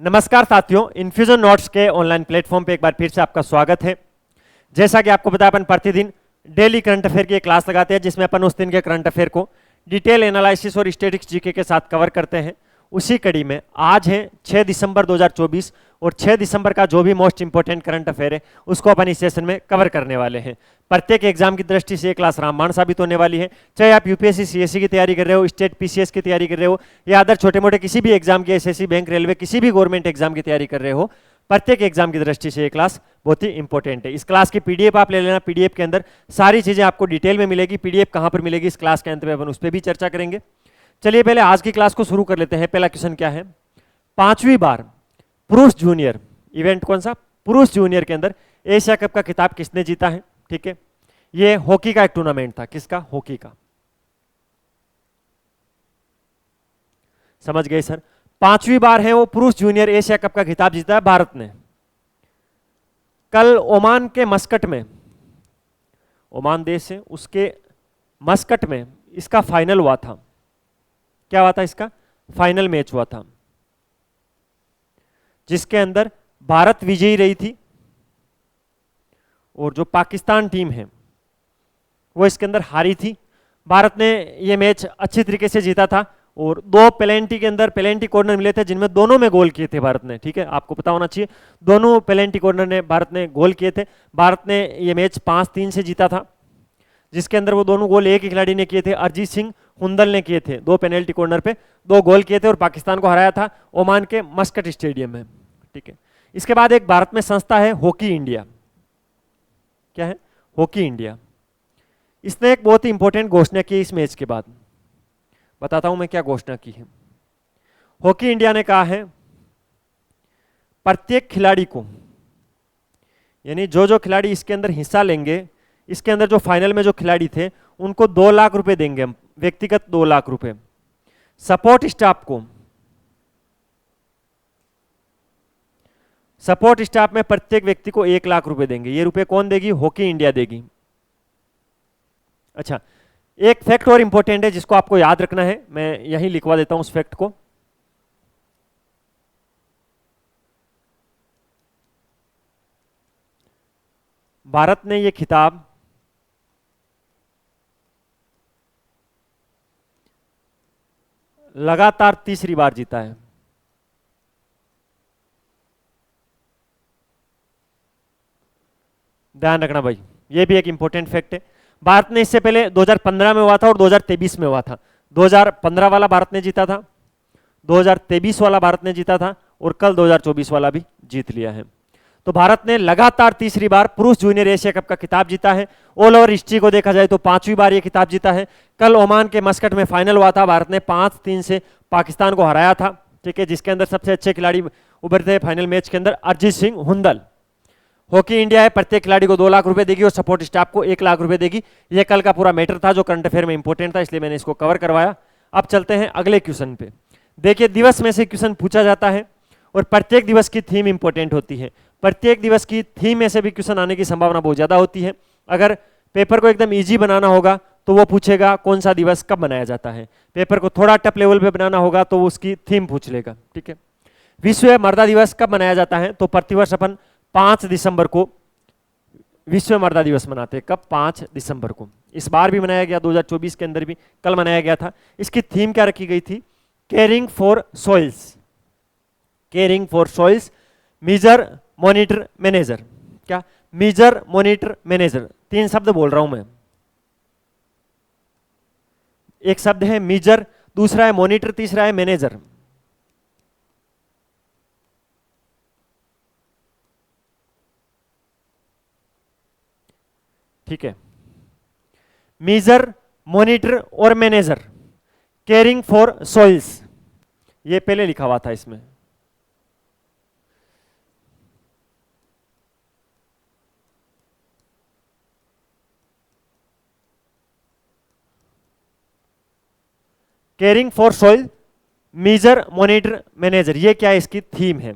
नमस्कार साथियों, infusion notes के ऑनलाइन प्लेटफॉर्म पे एक बार फिर से आपका स्वागत है। जैसा कि आपको पता है, अपन प्रतिदिन डेली करंट अफेयर की एक क्लास लगाते हैं जिसमें अपन उस दिन के करंट अफेयर को डिटेल एनालिसिस और स्टैटिस्टिक्स जीके के साथ कवर करते हैं। उसी कड़ी में आज है 6 दिसंबर 2024 और 6 दिसंबर का जो भी मोस्ट इंपॉर्टेंट करंट अफेयर है उसको अपन इस सेशन में कवर करने वाले हैं। प्रत्येक एग्जाम की दृष्टि से ये क्लास रामबाण साबित होने वाली है। चाहे आप यूपीएससी सीएससी की तैयारी कर रहे हो, स्टेट पीसीएस की तैयारी कर रहे हो या अदर छोटे मोटे किसी भी एग्जाम की, एसएससी, बैंक, रेलवे, किसी भी गवर्नमेंट एग्जाम की तैयारी कर रहे हो, प्रत्येक एग्जाम की दृष्टि से ये क्लास बहुत ही इंपॉर्टेंट है। इस क्लास की पीडीएफ आप ले लेना। पीडीएफ के अंदर सारी चीजें आपको डिटेल में मिलेगी। पीडीएफ कहां पर मिलेगी इस क्लास के अंत में अपन उस पर भी चर्चा करेंगे। चलिए पहले आज की क्लास को शुरू कर लेते हैं। पहला क्वेश्चन क्या है, 5वीं बार पुरुष जूनियर इवेंट, कौन सा, पुरुष जूनियर के अंदर एशिया कप का खिताब किसने जीता है। ठीक है, ये हॉकी का एक टूर्नामेंट था। किसका, हॉकी का। समझ गए सर। 5वीं बार है वो पुरुष जूनियर एशिया कप का खिताब जीता है भारत ने। कल ओमान के मस्कट में, ओमान देश है, उसके मस्कट में इसका फाइनल हुआ था। क्या हुआ था, इसका फाइनल मैच हुआ था जिसके अंदर भारत विजयी रही थी और जो पाकिस्तान टीम है वो इसके अंदर हारी थी। भारत ने ये मैच अच्छी तरीके से जीता था और दो पेनल्टी के अंदर पेनल्टी कॉर्नर मिले थे जिनमें दोनों में गोल किए थे भारत ने। ठीक है, आपको पता होना चाहिए, दोनों पेनल्टी कॉर्नर ने भारत ने गोल किए थे। भारत ने ये मैच 5-3 से जीता था जिसके अंदर वो दोनों गोल एक ही खिलाड़ी ने किए थे, अरिजीत सिंह हुंदल ने किए थे। दो पेनल्टी कॉर्नर पे दो गोल किए थे और पाकिस्तान को हराया था ओमान के मस्कट स्टेडियम में। ठीक है, इसके बाद एक भारत में संस्था है हॉकी इंडिया। क्या है, हॉकी इंडिया। इसने एक बहुत ही इंपॉर्टेंट घोषणा की इस मैच के बाद। बताता हूं मैं क्या घोषणा की है। हॉकी इंडिया ने कहा है प्रत्येक खिलाड़ी को, यानी जो जो खिलाड़ी इसके अंदर हिस्सा लेंगे, इसके अंदर जो फाइनल में जो खिलाड़ी थे उनको 2 लाख रुपए देंगे हम, व्यक्तिगत 2 लाख रुपए। सपोर्ट स्टाफ को, सपोर्ट स्टाफ में प्रत्येक व्यक्ति को 1 लाख रुपए देंगे। ये रुपए कौन देगी, हॉकी इंडिया देगी। अच्छा, एक फैक्ट और इंपॉर्टेंट है जिसको आपको याद रखना है, मैं यहीं लिखवा देता हूं उस फैक्ट को। भारत ने यह खिताब लगातार तीसरी बार जीता है। ध्यान रखना भाई, ये भी एक इंपॉर्टेंट फैक्ट है। भारत ने इससे पहले 2015 में हुआ था और 2023 में हुआ था। 2015 वाला भारत ने जीता था, 2023 वाला भारत ने जीता था और कल 2024 वाला भी जीत लिया है। तो भारत ने लगातार तीसरी बार पुरुष जूनियर एशिया कप का खिताब जीता है। ऑल ओवर हिस्ट्री को देखा जाए तो 5वीं बार ये खिताब जीता है। कल ओमान के मस्कट में फाइनल हुआ था, भारत ने 5-3 से पाकिस्तान को हराया था। ठीक है, जिसके अंदर सबसे अच्छे खिलाड़ी उभरे थे फाइनल मैच के अंदर, अरिजीत सिंह हुंदल। हॉकी इंडिया है, प्रत्येक खिलाड़ी को 2 लाख रुपए देगी और सपोर्ट स्टाफ को 1 लाख रुपए देगी। यह कल का पूरा मैटर था जो करंट अफेयर में इंपॉर्टेंट था, इसलिए मैंने इसको कवर करवाया। अब चलते हैं अगले क्वेश्चन पे। देखिए, दिवस में से क्वेश्चन पूछा जाता है और प्रत्येक दिवस की थीम इंपॉर्टेंट होती है। प्रत्येक दिवस की थीम में से भी क्वेश्चन आने की संभावना बहुत ज्यादा होती है। अगर पेपर को एकदम इजी बनाना होगा तो वो पूछेगा कौन सा दिवस कब मनाया जाता है। पेपर को थोड़ा टफ लेवल पे बनाना होगा तो वो उसकी थीम पूछ लेगा। ठीक है, विश्व मर्दा दिवस कब मनाया जाता है, तो प्रतिवर्ष अपन 5 दिसंबर को विश्व मर्दा दिवस मनाते हैं। कब, 5 दिसंबर को। इस बार भी मनाया गया, 2024 के अंदर भी कल मनाया गया था। इसकी थीम क्या रखी गई थी, caring for soils. Caring for soils, measure, monitor, manager. क्या, मेजर, मॉनिटर, मैनेजर। 3 शब्द बोल रहा हूं मैं। एक शब्द है मेजर, दूसरा है मॉनिटर, तीसरा है मैनेजर। ठीक है, मेजर, मॉनिटर और मैनेजर, केयरिंग फॉर सॉइल्स, ये पहले लिखा हुआ था इसमें। Caring for soil, measure, monitor, manager, ये क्या है, इसकी थीम है।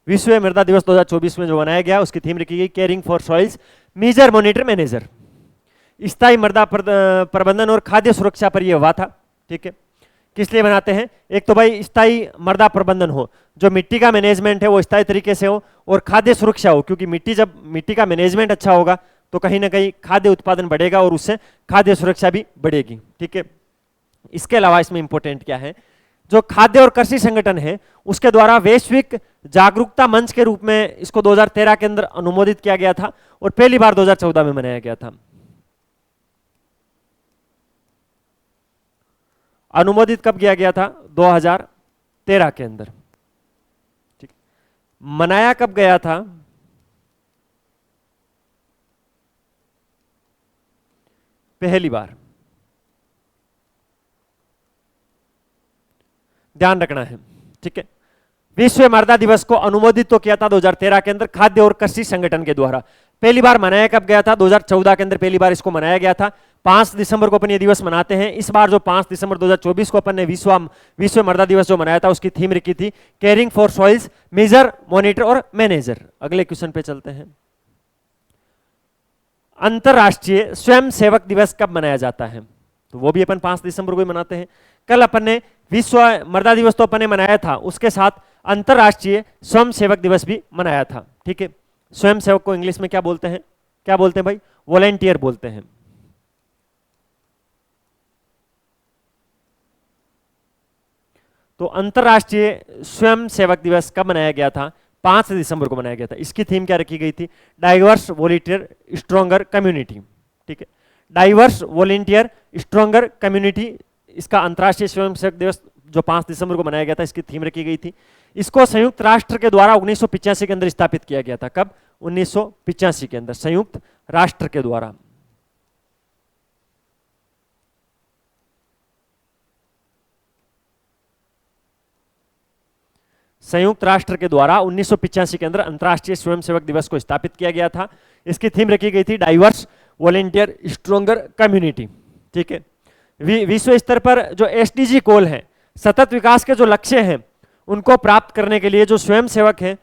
विश्व मृदा दिवस 2024 में जो मनाया गया उसकी थीम रखी गई caring for soils, measure, monitor, manager. स्थायी मृदा प्रबंधन और खाद्य सुरक्षा पर यह हुआ था। ठीक है, किस लिए बनाते हैं? एक तो भाई स्थायी मृदा प्रबंधन हो, जो मिट्टी का मैनेजमेंट है वो स्थायी तरीके से हो, और खाद्य सुरक्षा हो, क्योंकि मिट्टी का मैनेजमेंट अच्छा होगा तो कहीं ना कहीं खाद्य उत्पादन बढ़ेगा और उससे खाद्य सुरक्षा भी बढ़ेगी। ठीक है, इसके अलावा इसमें इंपॉर्टेंट क्या है, जो खाद्य और कृषि संगठन है उसके द्वारा वैश्विक जागरूकता मंच के रूप में इसको 2013 के अंदर अनुमोदित किया गया था और पहली बार 2014 में मनाया गया था। अनुमोदित कब किया गया था? 2013 के अंदर। ठीक, मनाया कब गया था? पहली बार। ध्यान रखना है। ठीक है, विश्व मृदा दिवस को अनुमोदित तो किया था 2013 के अंदर खाद्य और कृषि संगठन के द्वारा। पहली बार मनाया कब गया था? 2014 के अंदर पहली बार इसको मनाया गया था। 5 दिसंबर को अपन ये दिवस मनाते हैं। इस बार जो 5 दिसंबर 2024 को अपन ने विश्व मृदा दिवस जो मनाया था उसकी थीम रखी थी caring for soils, measure, monitor और मैनेजर। अगले क्वेश्चन पे चलते हैं। अंतरराष्ट्रीय स्वयं सेवक दिवस कब मनाया जाता है? तो वो भी अपन 5 दिसंबर को ही मनाते हैं। कल अपन ने विश्व मृदा दिवस तो अपन ने मनाया था, उसके साथ अंतरराष्ट्रीय स्वयं सेवक दिवस भी मनाया था। ठीक है, स्वयं सेवक को इंग्लिश में क्या बोलते हैं? क्या बोलते हैं भाई? वॉलेंटियर बोलते हैं। तो अंतरराष्ट्रीय स्वयं सेवक दिवस कब मनाया गया था? 5 दिसंबर को मनाया गया था। इसकी थीम क्या रखी गई थी? Diverse volunteer stronger community. ठीक है, डाइवर्स वॉलंटियर स्ट्रॉन्गर कम्युनिटी, इसका अंतरराष्ट्रीय स्वयंसेवक दिवस जो 5 दिसंबर को मनाया गया था, इसकी थीम रखी गई थी। इसको संयुक्त राष्ट्र के द्वारा 1985 के अंदर स्थापित किया गया था। कब? 1985 के अंदर संयुक्त राष्ट्र के द्वारा। संयुक्त राष्ट्र के द्वारा 1985 के अंदर अंतरराष्ट्रीय स्वयंसेवक दिवस को स्थापित किया गया था। इसकी थीम रखी गई थी डाइवर्स वॉलंटियर स्ट्रॉन्गर कम्युनिटी। ठीक है, विश्व स्तर पर जो एसडीजी गोल है, सतत विकास के जो लक्ष्य हैं, उनको प्राप्त करने के लिए जो स्वयंसेवक है,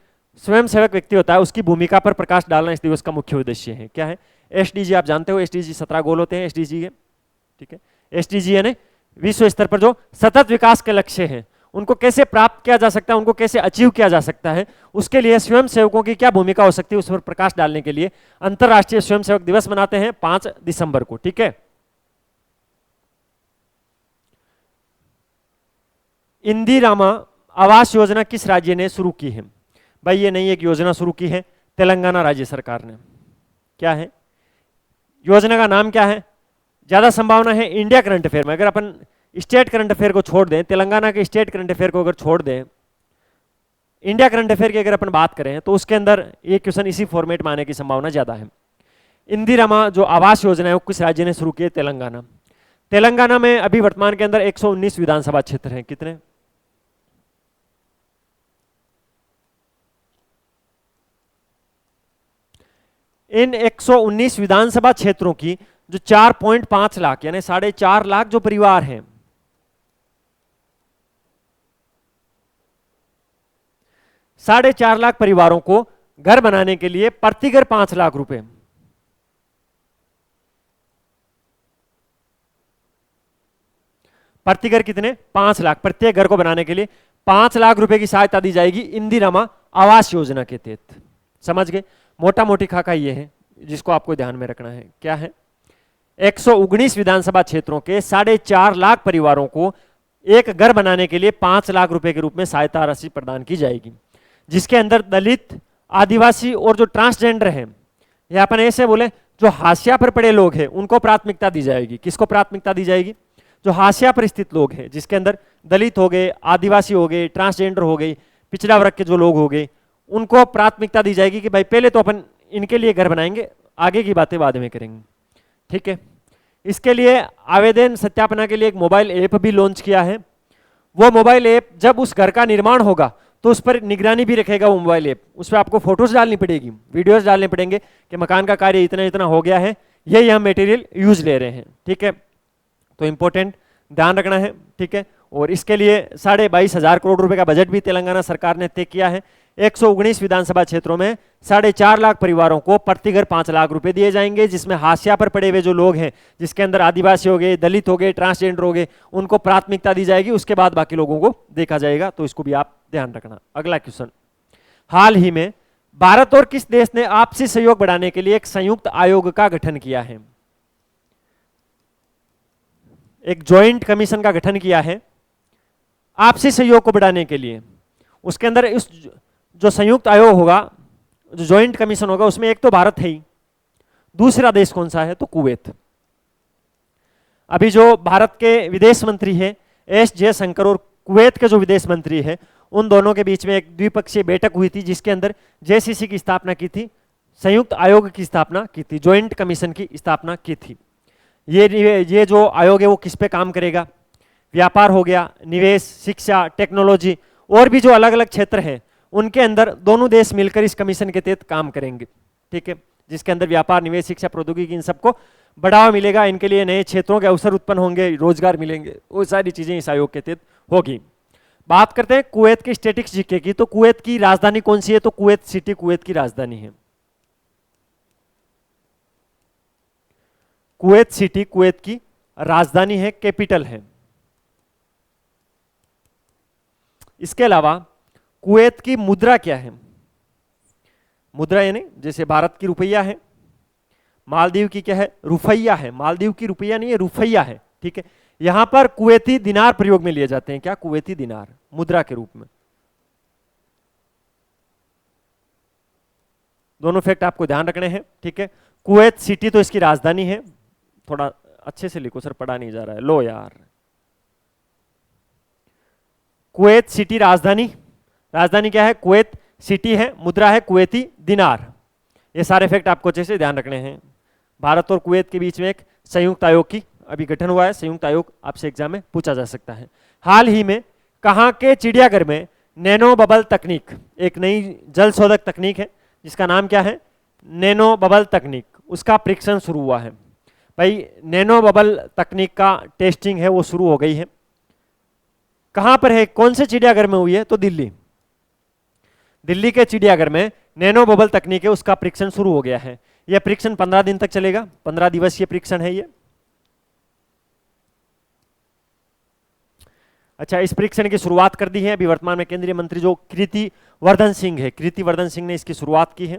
स्वयंसेवक व्यक्ति होता है, उसकी भूमिका पर प्रकाश डालना इस दिवस का मुख्य उद्देश्य है। क्या है? एसडीजी आप जानते हो, एसडीजी 17 गोल होते हैं एसडीजी के। ठीक है, एसडीजी यानी विश्व स्तर पर जो सतत विकास के लक्ष्य हैं उनको कैसे प्राप्त किया जा सकता है, उनको कैसे अचीव किया जा सकता है, उसके लिए स्वयंसेवकों की क्या भूमिका हो सकती है, उस पर प्रकाश डालने के लिए अंतरराष्ट्रीय स्वयंसेवक दिवस मनाते हैं 5 दिसंबर को। ठीक है, इंदिरामा आवास योजना किस राज्य ने शुरू की है? भाई ये नई एक योजना शुरू की है तेलंगाना राज्य सरकार ने। क्या है योजना का नाम? क्या है? ज्यादा संभावना है इंडिया करंट अफेयर में, अगर अपन स्टेट करंट अफेयर को छोड़ दें, तेलंगाना के स्टेट करंट अफेयर को अगर छोड़ दें, इंडिया करंट अफेयर की अगर अपन बात करें तो उसके अंदर ये क्वेश्चन इसी फॉर्मेट में आने की संभावना ज्यादा है। इंदिरामा जो आवास योजना है वो किस राज्य ने शुरू की है? तेलंगाना। तेलंगाना में अभी वर्तमान के अंदर 119 विधानसभा क्षेत्र हैं। कितने? इन 119 विधानसभा क्षेत्रों की जो 4.5 लाख यानी 4.5 लाख जो परिवार हैं, 4.5 लाख परिवारों को घर बनाने के लिए प्रति घर 5 लाख रुपए, प्रति घर कितने? 5 लाख, प्रत्येक घर को बनाने के लिए 5 लाख रुपए की सहायता दी जाएगी इंदिरामा आवास योजना के तहत। समझ गए? मोटा मोटी खाका ये है जिसको आपको ध्यान में रखना है। क्या है? 119 विधानसभा क्षेत्रों के 4.5 लाख परिवारों को एक घर बनाने के लिए 5 लाख रुपए के रूप में सहायता राशि प्रदान की जाएगी, जिसके अंदर दलित, आदिवासी और जो ट्रांसजेंडर हैं, या अपन ऐसे बोले जो हाशिया पर पड़े लोग हैं, उनको प्राथमिकता दी जाएगी। किसको प्राथमिकता दी जाएगी? जो हाशिया पर स्थित लोग हैं, जिसके अंदर दलित हो गए, आदिवासी हो गए, ट्रांसजेंडर हो गए, पिछड़ा वर्ग के जो लोग हो गए, उनको प्राथमिकता दी जाएगी कि भाई पहले तो अपन इनके लिए घर बनाएंगे, आगे की बातें बाद में करेंगे। ठीक है, इसके लिए आवेदन सत्यापना के लिए एक मोबाइल ऐप भी लॉन्च किया है। वो मोबाइल ऐप जब उस घर का निर्माण होगा तो उस पर निगरानी भी रखेगा वो मोबाइल ऐप। उस पर आपको फोटोज डालनी पड़ेगी, वीडियोस डालने पड़ेंगे कि मकान का कार्य इतना इतना हो गया है, यही हम मटेरियल यूज ले रहे हैं। ठीक है, तो इंपॉर्टेंट ध्यान रखना है। ठीक है, और इसके लिए 22,500 करोड़ रुपए का बजट भी तेलंगाना सरकार ने तय किया है। 119 विधानसभा क्षेत्रों में 4.5 लाख परिवारों को प्रति घर 5 लाख रुपए दिए जाएंगे, जिसमें हाशिया पर पड़े हुए जो लोग हैं, जिसके अंदर आदिवासी हो गए, दलित हो गए, ट्रांसजेंडर हो गए, उनको प्राथमिकता दी जाएगी, उसके बाद बाकी लोगों को देखा जाएगा। तो इसको भी आप ध्यान रखना। अगला क्वेश्चन, हाल ही में भारत और किस देश ने आपसी सहयोग बढ़ाने के लिए एक संयुक्त आयोग का गठन किया है? एक ज्वाइंट कमीशन का गठन किया है आपसी सहयोग को बढ़ाने के लिए। उसके अंदर इस जो संयुक्त आयोग होगा, जो ज्वाइंट कमीशन होगा, उसमें एक तो भारत है ही, दूसरा देश कौन सा है? तो कुवैत। अभी जो भारत के विदेश मंत्री है एस जयशंकर और कुवैत के जो विदेश मंत्री है, उन दोनों के बीच में एक द्विपक्षीय बैठक हुई थी, जिसके अंदर जेसीसी की स्थापना की थी, संयुक्त आयोग की स्थापना की थी, ज्वाइंट कमीशन की स्थापना की थी। ये जो आयोग है वो किस पे काम करेगा? व्यापार हो गया, निवेश, शिक्षा, टेक्नोलॉजी और भी जो अलग अलग क्षेत्र हैं, उनके अंदर दोनों देश मिलकर इस कमीशन के तहत काम करेंगे। ठीक है, जिसके अंदर व्यापार, निवेश, शिक्षा, प्रौद्योगिकी, इन सबको बढ़ावा मिलेगा, इनके लिए नए क्षेत्रों के अवसर उत्पन्न होंगे, रोजगार मिलेंगे, वो सारी चीजें इस आयोग के तहत होगी। बात करते हैं कुवैत की स्टैटिक्स जीके की। तो कुवैत की राजधानी कौन सी है? तो कुवैत सिटी कुवैत की राजधानी है। कुवैत सिटी कुवैत की राजधानी है, कैपिटल है। इसके अलावा कुवैत की मुद्रा क्या है? मुद्रा यानी जैसे भारत की रुपया है, मालदीव की क्या है? रुपया है। मालदीव की रुपया नहीं है, रुपया है। ठीक है, यहां पर कुवैती दिनार प्रयोग में लिए जाते हैं। क्या? कुवैती दिनार मुद्रा के रूप में। दोनों फैक्ट आपको ध्यान रखने हैं। ठीक है, कुवैत सिटी तो इसकी राजधानी है। थोड़ा अच्छे से लिखो सर, पढ़ा नहीं जा रहा है। लो यार, कुवैत सिटी राजधानी, राजधानी क्या है? कुवैत सिटी है, मुद्रा है कुवैती दिनार। ये सारे फैक्ट आपको अच्छे से ध्यान रखने हैं। भारत और कुवैत के बीच में एक संयुक्त आयोग की अभी गठन हुआ है। संयुक्त आयोग आपसे एग्जाम में पूछा जा सकता है। हाल ही में कहाँ के चिड़ियाघर में नैनो बबल तकनीक, एक नई जल शोधक तकनीक है जिसका नाम क्या है? नैनो बबल तकनीक, उसका परीक्षण शुरू हुआ है। भाई नैनो बबल तकनीक का टेस्टिंग है वो शुरू हो गई है। कहां पर है? कौन से चिड़ियाघर में हुई है? तो दिल्ली। दिल्ली के चिड़ियाघर में नैनो बबल तकनीक है, उसका परीक्षण शुरू हो गया है। यह परीक्षण 15 दिन तक चलेगा, 15 दिवसीय परीक्षण है ये। अच्छा, इस परीक्षण की शुरुआत कर दी है अभी वर्तमान में केंद्रीय मंत्री जो कृति वर्धन सिंह है, कृति वर्धन सिंह ने इसकी शुरुआत की है।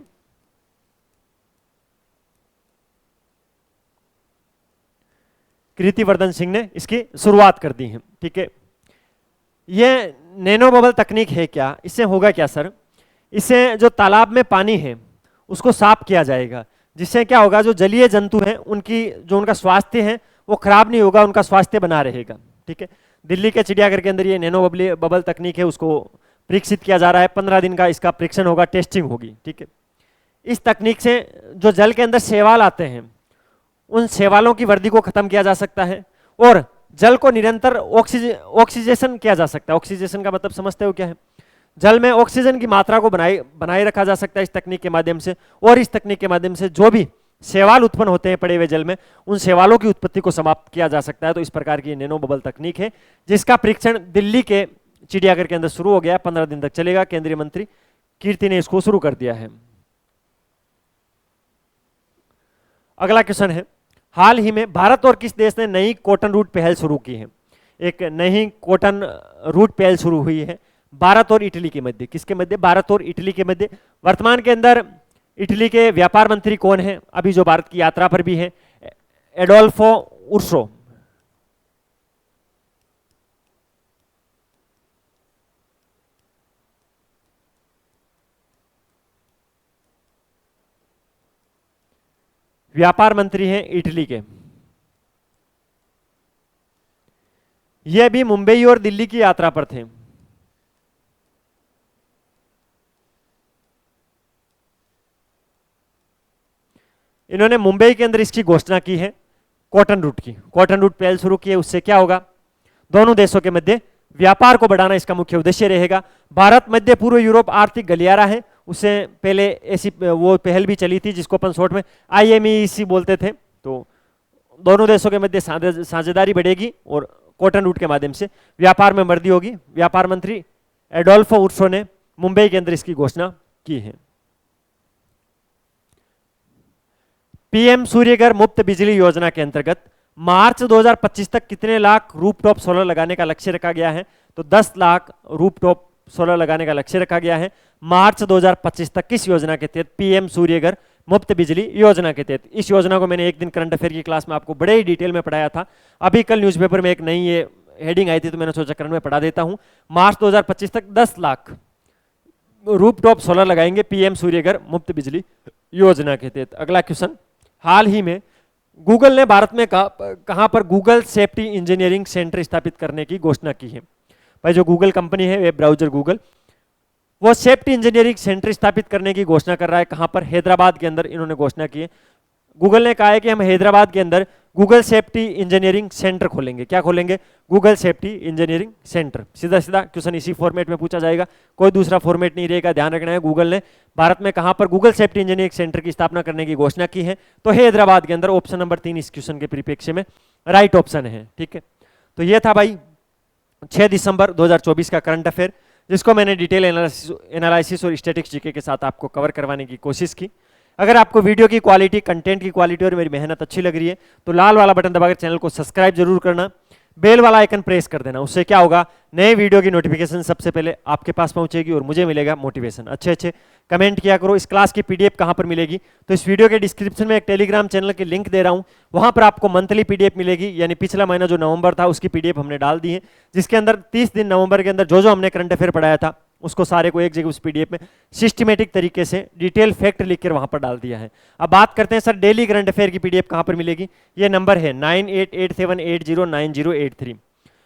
कृति वर्धन सिंह ने इसकी शुरुआत कर दी है। ठीक है, ये नैनो बबल तकनीक है क्या? इससे होगा क्या सर? इससे जो तालाब में पानी है उसको साफ किया जाएगा, जिससे क्या होगा? जो जलीय जंतु हैं उनकी जो उनका स्वास्थ्य है वो खराब नहीं होगा, उनका स्वास्थ्य बना रहेगा। ठीक है, दिल्ली के चिड़ियाघर के अंदर ये नैनो बबल तकनीक है, उसको परीक्षित किया जा रहा है। 15 दिन का इसका परीक्षण होगा, टेस्टिंग होगी। ठीक है, इस तकनीक से जो जल के अंदर शैवाल आते हैं उन शैवालों की वृद्धि को खत्म किया जा सकता है और जल को निरंतर ऑक्सीजेशन किया जा सकता है। ऑक्सीजेशन का मतलब समझते हो क्या है? जल में ऑक्सीजन की मात्रा को बनाए रखा जा सकता है इस तकनीक के माध्यम से। और इस तकनीक के माध्यम से जो भी शैवाल उत्पन्न होते हैं पड़े हुए जल में, उन शैवालों की उत्पत्ति को समाप्त किया जा सकता है। तो इस प्रकार की नैनो बबल तकनीक है जिसका परीक्षण दिल्ली के चिड़ियाघर के अंदर शुरू हो गया, 15 दिन तक चलेगा। केंद्रीय मंत्री कीर्ति ने इसको शुरू कर दिया है। अगला क्वेश्चन है, हाल ही में भारत और किस देश ने नई कॉटन रूट पहल शुरू की है? एक नई कॉटन रूट पहल शुरू हुई है भारत और इटली के मध्य। किसके मध्य? भारत और इटली के मध्य। वर्तमान के अंदर इटली के व्यापार मंत्री कौन है? अभी जो भारत की यात्रा पर भी है, एडोल्फो उर्सो। व्यापार मंत्री हैं इटली के। ये भी मुंबई और दिल्ली की यात्रा पर थे। इन्होंने मुंबई के अंदर इसकी घोषणा की है कॉटन रूट की। कॉटन रूट पहल शुरू की है, उससे क्या होगा? दोनों देशों के मध्य व्यापार को बढ़ाना इसका मुख्य उद्देश्य रहेगा। भारत मध्य पूर्व यूरोप आर्थिक गलियारा है, उससे पहले ऐसी वो पहल भी चली थी जिसको अपन शॉर्ट में IMEC बोलते थे। तो दोनों देशों के मध्य साझेदारी बढ़ेगी और कॉटन रूट के माध्यम से व्यापार में वृद्धि होगी। व्यापार मंत्री एडोल्फो उर्सो ने मुंबई के अंदर इसकी घोषणा की है। पीएम सूर्यघर मुफ्त बिजली योजना के अंतर्गत मार्च 2025 तक कितने लाख रूफटॉप सोलर लगाने का लक्ष्य रखा गया है? तो 10 लाख रूफटॉप सोलर लगाने का लक्ष्य रखा गया है मार्च 2025 तक। किस योजना के तहत? पीएम सूर्यघर मुफ्त बिजली योजना के तहत। इस योजना को मैंने एक दिन करंट अफेयर की क्लास में आपको बड़े ही डिटेल में पढ़ाया था। अभी कल न्यूज़पेपर में एक नई ये हेडिंग आई थी तो मैंने सोचा करंट में पढ़ा देता हूं। मार्च 2025 तक 10 लाख रूफटॉप सोलर लगाएंगे पीएम सूर्यघर मुफ्त बिजली योजना के तहत। अगला क्वेश्चन, हाल ही में गूगल ने भारत में कहां पर गूगल सेफ्टी इंजीनियरिंग सेंटर स्थापित करने की घोषणा की है? भाई जो गूगल कंपनी है, वेब ब्राउजर गूगल, वो सेफ्टी इंजीनियरिंग सेंटर स्थापित करने की घोषणा कर रहा है। कहां पर? हैदराबाद के अंदर इन्होंने घोषणा की है। गूगल ने कहा है कि हम हैदराबाद के अंदर गूगल सेफ्टी इंजीनियरिंग सेंटर खोलेंगे। क्या खोलेंगे? Google safety engineering centre. सीधा सीधा क्वेश्चन इसी फॉर्मेट में पूछा जाएगा, कोई दूसरा फॉर्मेट नहीं रहेगा, ध्यान रखना है। गूगल ने भारत में कहां पर गूगल सेफ्टी इंजीनियरिंग सेंटर की स्थापना करने की घोषणा की है? तो हैदराबाद के अंदर। ऑप्शन नंबर 3 इस क्वेश्चन के परिप्रेक्ष्य में राइट ऑप्शन है। ठीक है, तो यह था भाई 6 दिसंबर 2024 का करंट अफेयर, जिसको मैंने डिटेल एनालिसिस और स्टैटिक्स जीके के साथ आपको कवर करवाने की कोशिश की। अगर आपको वीडियो की क्वालिटी, कंटेंट की क्वालिटी और मेरी मेहनत अच्छी लग रही है तो लाल वाला बटन दबाकर चैनल को सब्सक्राइब जरूर करना, बेल वाला आइकन प्रेस कर देना। उससे क्या होगा, नए वीडियो की नोटिफिकेशन सबसे पहले आपके पास पहुंचेगी और मुझे मिलेगा मोटिवेशन। अच्छे अच्छे कमेंट किया करो। इस क्लास की पीडीएफ कहां पर मिलेगी? तो इस वीडियो के डिस्क्रिप्शन में एक टेलीग्राम चैनल की लिंक दे रहा हूं, वहां पर आपको मंथली पीडीएफ मिलेगी। यानी पिछला महीना जो नवंबर था उसकी पीडीएफ हमने डाल दी है, जिसके अंदर 30 दिन नवंबर के अंदर जो हमने करंट अफेयर पढ़ाया था उसको सारे को एक जगह उस पीडीएफ में सिस्टमेटिक तरीके से डिटेल फैक्ट लिखकर वहां पर डाल दिया है। अब बात करते हैं सर डेली करंट अफेयर की पीडीएफ कहां पर मिलेगी? ये नंबर है 9887809083।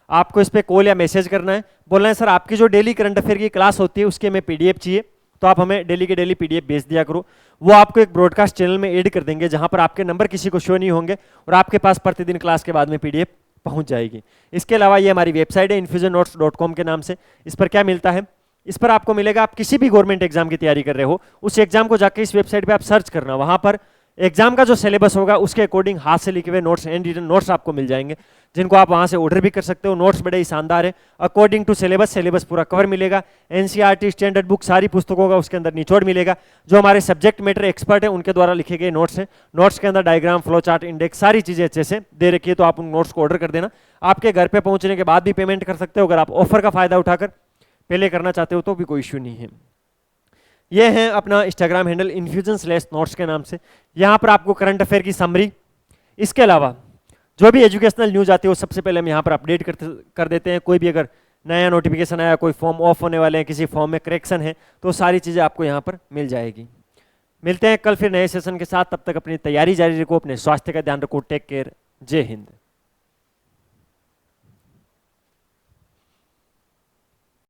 आपको इस पे कॉल या मैसेज करना है, बोलना है सर आपकी जो डेली करंट अफेयर की क्लास होती है उसके हमें पीडीएफ चाहिए, तो आप हमें डेली के डेली पीडीएफ भेज दिया करो। वो आपको एक ब्रॉडकास्ट चैनल में ऐड कर देंगे जहां पर आपके नंबर किसी को शो नहीं होंगे और आपके पास प्रतिदिन क्लास के बाद में पीडीएफ पहुंच जाएगी। इसके अलावा ये हमारी वेबसाइट है infusionnotes.com के नाम से। इस पर क्या मिलता है? इस पर आपको मिलेगा, आप किसी भी गवर्नमेंट एग्जाम की तैयारी कर रहे हो उस एग्जाम को जाकर इस वेबसाइट पे आप सर्च करना, वहां पर एग्जाम का जो सिलेबस होगा उसके अकॉर्डिंग हाथ से लिखे हुए नोट्स एंड रिटन नोट्स आपको मिल जाएंगे, जिनको आप वहां से ऑर्डर भी कर सकते हो। नोट्स बड़े ही शानदार है, अकॉर्डिंग टू सिलेबस पूरा कवर मिलेगा। एनसीईआरटी स्टैंडर्ड बुक सारी पुस्तकों का उसके अंदर निचोड़ मिलेगा। जो हमारे सब्जेक्ट मैटर एक्सपर्ट है उनके द्वारा लिखे गए नोट्स हैं। नोट्स के अंदर डायग्राम, फ्लो चार्ट, इंडेक्स सारी चीजें अच्छे से दे रखी है, तो आप उन नोट्स को ऑर्डर कर देना। आपके घर पे पहुंचने के बाद भी पेमेंट कर सकते हो। अगर आप ऑफर का फायदा उठाकर पहले करना चाहते हो तो भी कोई इश्यू नहीं है। ये है अपना इंस्टाग्राम हैंडल infusion/notes के नाम से। यहाँ पर आपको करंट अफेयर की समरी, इसके अलावा जो भी एजुकेशनल न्यूज आती है वो सबसे पहले हम यहाँ पर अपडेट कर देते हैं। कोई भी अगर नया नोटिफिकेशन आया, कोई फॉर्म ऑफ होने वाले हैं, किसी फॉर्म में करेक्शन है, तो सारी चीज़ें आपको यहाँ पर मिल जाएगी। मिलते हैं कल फिर नए सेशन के साथ, तब तक अपनी तैयारी जारी रखो, अपने स्वास्थ्य का ध्यान रखो। टेक केयर, जय हिंद।